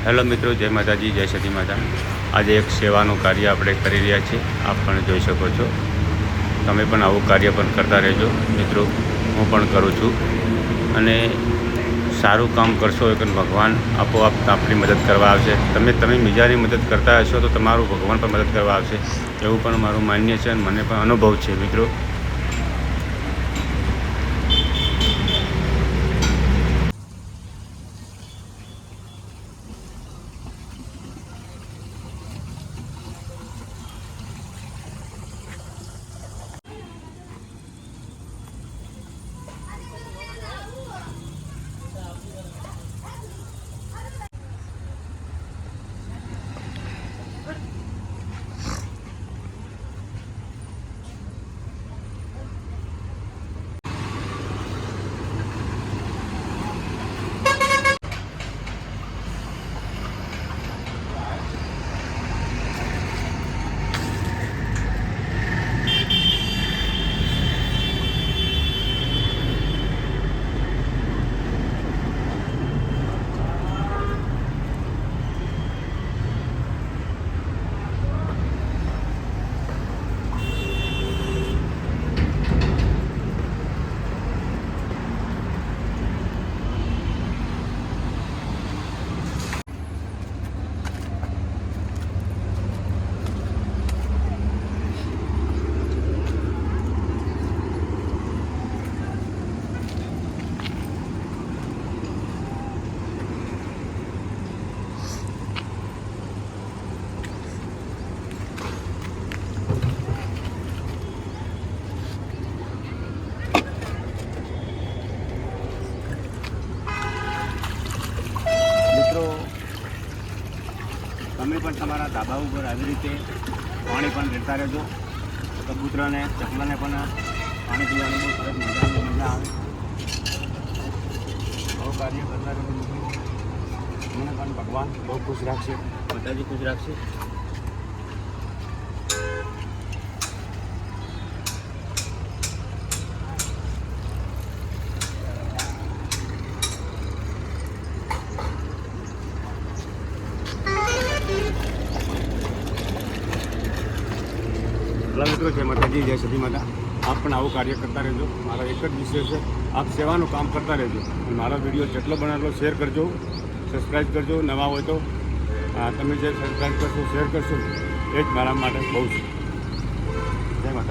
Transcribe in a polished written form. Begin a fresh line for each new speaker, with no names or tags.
Hello મિત્રો, જય માતાજી, જય સતી માતા। આજે એક સેવાનું કાર્ય આપણે કરી રહ્યા છીએ, આપ પણ જોઈ શકો છો। તમે પણ આવું કાર્ય પણ કરતા રહેજો મિત્રો, હું પણ કરું છું। અને સારું કામ કરશો કે ભગવાન આપોઆપ આપણી મદદ કરવા આવશે। તમે બીજાની મદદ કરતા હશો તો તમારું ભગવાન પણ મદદ કરવા આવશે, એવું પણ મારું માન્ય છે અને મને પણ અનુભવ છે મિત્રો। તમે પણ તમારા ધાબા ઉપર આવી રીતે પાણી પણ રેડતા રહેજો, કબૂતરને ચકલાને પણ પાણી પીવાની બહુ સરસ મજા આવે। આવું કાર્ય કરતા રહેજો મિત્રો, મને પણ ભગવાન બહુ ખુશ રાખશે, માતાજી ખુશ રાખશે। મિત્રો, જય માતાજી, જય સતી માતા। આપ પણ આવું કાર્ય કરતા રહેજો। મારો એક જ વિષય છે, આપ સેવાનું કામ કરતા રહેજો। અને મારો વિડીયો જેટલો બને એટલો શેર કરજો, સબસ્ક્રાઈબ કરજો। નવા હોય તો તમે જે સબસ્ક્રાઈબ કરશો, શેર કરશો, એ જ મારા માટે બહુ છે। જય માતાજી।